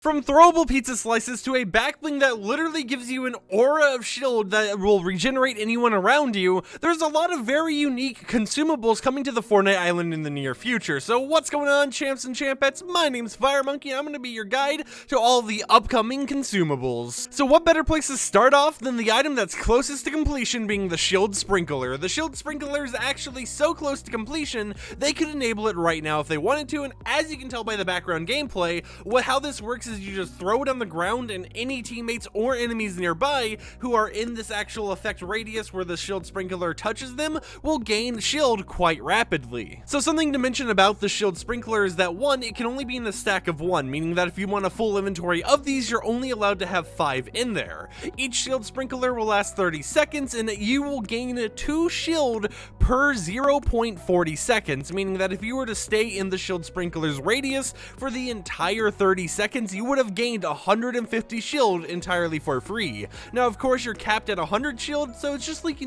From throwable pizza slices to a back bling that literally gives you an aura of shield that will regenerate anyone around you, there's a lot of very unique consumables coming to the Fortnite Island in the near future. So what's going on, champs and champettes? My name's FireMonkey and I'm going to be your guide to all the upcoming consumables. So what better place to start off than the item that's closest to completion being the Shield Sprinkler. The Shield Sprinkler is actually so close to completion, they could enable it right now if they wanted to, and as you can tell by the background gameplay, how this works is you just throw it on the ground and any teammates or enemies nearby who are in this actual effect radius where the Shield Sprinkler touches them will gain shield quite rapidly. So something to mention about the Shield Sprinkler is that one, it can only be in a stack of one, meaning that if you want a full inventory of these, you're only allowed to have 5 in there. Each Shield Sprinkler will last 30 seconds and you will gain 2 shield per 0.40 seconds, meaning that if you were to stay in the Shield Sprinkler's radius for the entire 30 seconds, you would have gained 150 shield entirely for free. Now, of course, you're capped at 100 shield, so it's just like,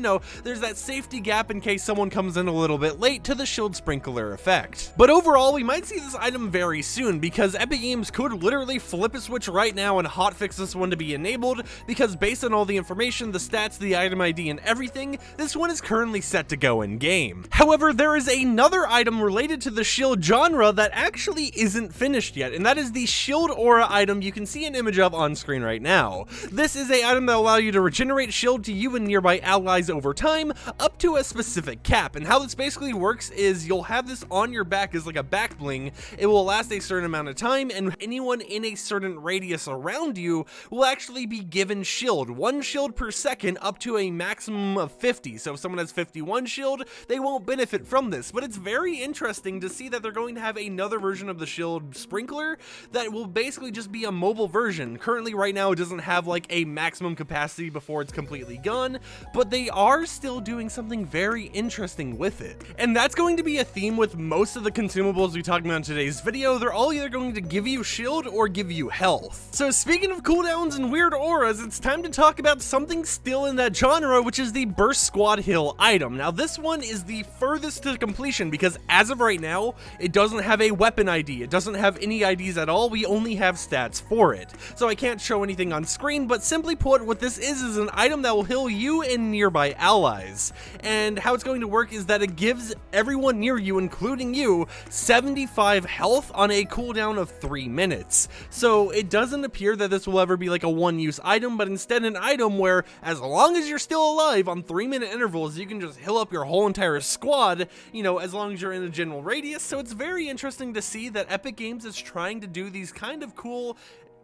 there's that safety gap in case someone comes in a little bit late to the Shield Sprinkler effect. But overall, we might see this item very soon because Epic Games could literally flip a switch right now and hotfix this one to be enabled because based on all the information, the stats, the item ID, and everything, this one is currently set to go in game. However, there is another item related to the shield genre that actually isn't finished yet, and that is the Shield Aura item you can see an image of on screen right now. This is an item that will allow you to regenerate shield to you and nearby allies over time up to a specific cap, and how this basically works is you'll have this on your back as like a back bling. It will last a certain amount of time and anyone in a certain radius around you will actually be given shield, 1 shield per second up to a maximum of 50. So if someone has 51 shield, they won't benefit from this, but it's very interesting to see that they're going to have another version of the Shield Sprinkler that will basically just be a mobile version. Currently right now it doesn't have like a maximum capacity before it's completely gone, but they are still doing something very interesting with it. And that's going to be a theme with most of the consumables we talked about in today's video. They're all either going to give you shield or give you health. So speaking of cooldowns and weird auras, it's time to talk about something still in that genre, which is the Burst Squad Hill item. Now this one is the furthest to completion because as of right now, it doesn't have a weapon ID. It doesn't have any IDs at all. We only have stats for it. So I can't show anything on screen, but simply put, what this is an item that will heal you and nearby allies. And how it's going to work is that it gives everyone near you, including you, 75 health on a cooldown of 3 minutes. So it doesn't appear that this will ever be like a one-use item, but instead an item where as long as you're still alive on 3-minute intervals, you can just heal up your whole entire squad, as long as you're in a general radius. So it's very interesting to see that Epic Games is trying to do these kind of cool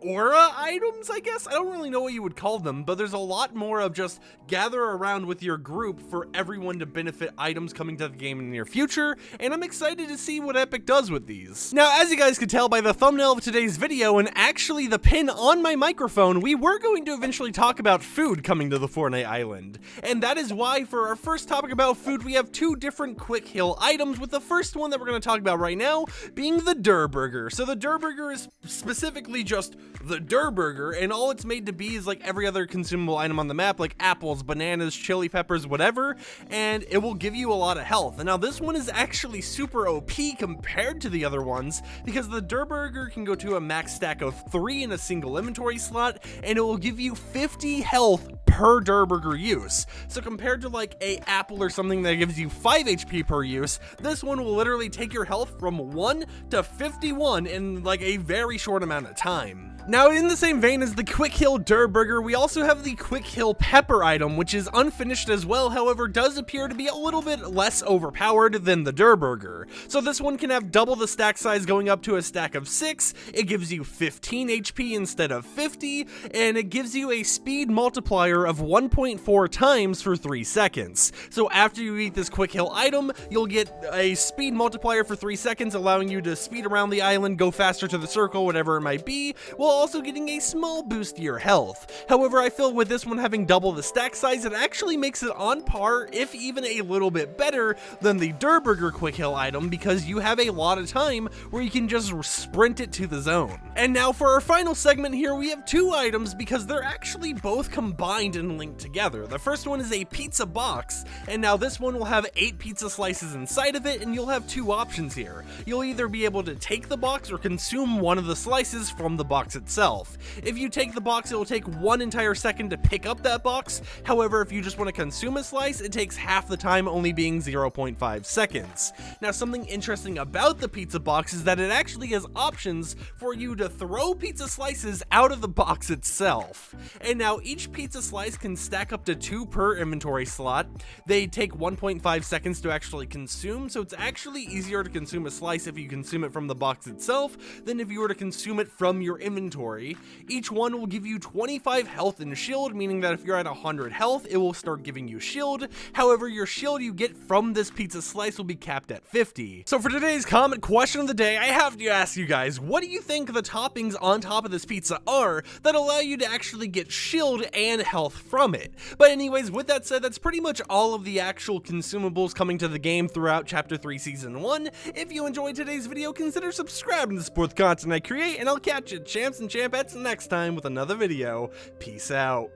aura items, I guess. I don't really know what you would call them, but there's a lot more of just gather around with your group for everyone to benefit items coming to the game in the near future, and I'm excited to see what Epic does with these. Now, as you guys could tell by the thumbnail of today's video, and actually the pin on my microphone, we were going to eventually talk about food coming to the Fortnite Island. And that is why for our first topic about food, we have 2 different quick heal items, with the first one that we're going to talk about right now being the Durr Burger. So the Durr Burger is specifically just the Durr Burger, and all it's made to be is like every other consumable item on the map, like apples, bananas, chili peppers, whatever, and it will give you a lot of health. And now this one is actually super OP compared to the other ones because the Durr Burger can go to a max stack of 3 in a single inventory slot, and it will give you 50 health per Durr Burger use. So compared to like a apple or something that gives you 5 HP per use, this one will literally take your health from 1 to 51 in like a very short amount of time. Now, in the same vein as the Quick Heal Durr Burger, we also have the Quick Heal Pepper item, which is unfinished as well, however, does appear to be a little bit less overpowered than the Durr Burger. So this one can have double the stack size going up to a stack of 6, it gives you 15 HP instead of 50, and it gives you a speed multiplier of 1.4 times for 3 seconds. So after you eat this Quick Heal item, you'll get a speed multiplier for 3 seconds, allowing you to speed around the island, go faster to the circle, whatever it might be, while also getting a small boost to your health. However, I feel with this one having double the stack size, it actually makes it on par, if even a little bit better, than the Durr Burger Quick Heal item because you have a lot of time where you can just sprint it to the zone. And now for our final segment here, we have 2 items because they're actually both combined combined and linked together. The first one is a pizza box, and now this one will have 8 pizza slices inside of it, and you'll have 2 options here. You'll either be able to take the box or consume one of the slices from the box itself. If you take the box, it will take 1 entire second to pick up that box. However, if you just want to consume a slice, it takes half the time, only being 0.5 seconds. Now, something interesting about the pizza box is that it actually has options for you to throw pizza slices out of the box itself. And now each pizza slice can stack up to 2 per inventory slot. They take 1.5 seconds to actually consume, so it's actually easier to consume a slice if you consume it from the box itself than if you were to consume it from your inventory. Each one will give you 25 health and shield, meaning that if you're at 100 health, it will start giving you shield. However, your shield you get from this pizza slice will be capped at 50. So for today's comment question of the day, I have to ask you guys, what do you think the toppings on top of this pizza are that allow you to actually get shield and health from it? But anyways, with that said, that's pretty much all of the actual consumables coming to the game throughout Chapter 3 Season 1. If you enjoyed today's video, consider subscribing to support the content I create, and I'll catch you champs and champettes next time with another video. Peace out.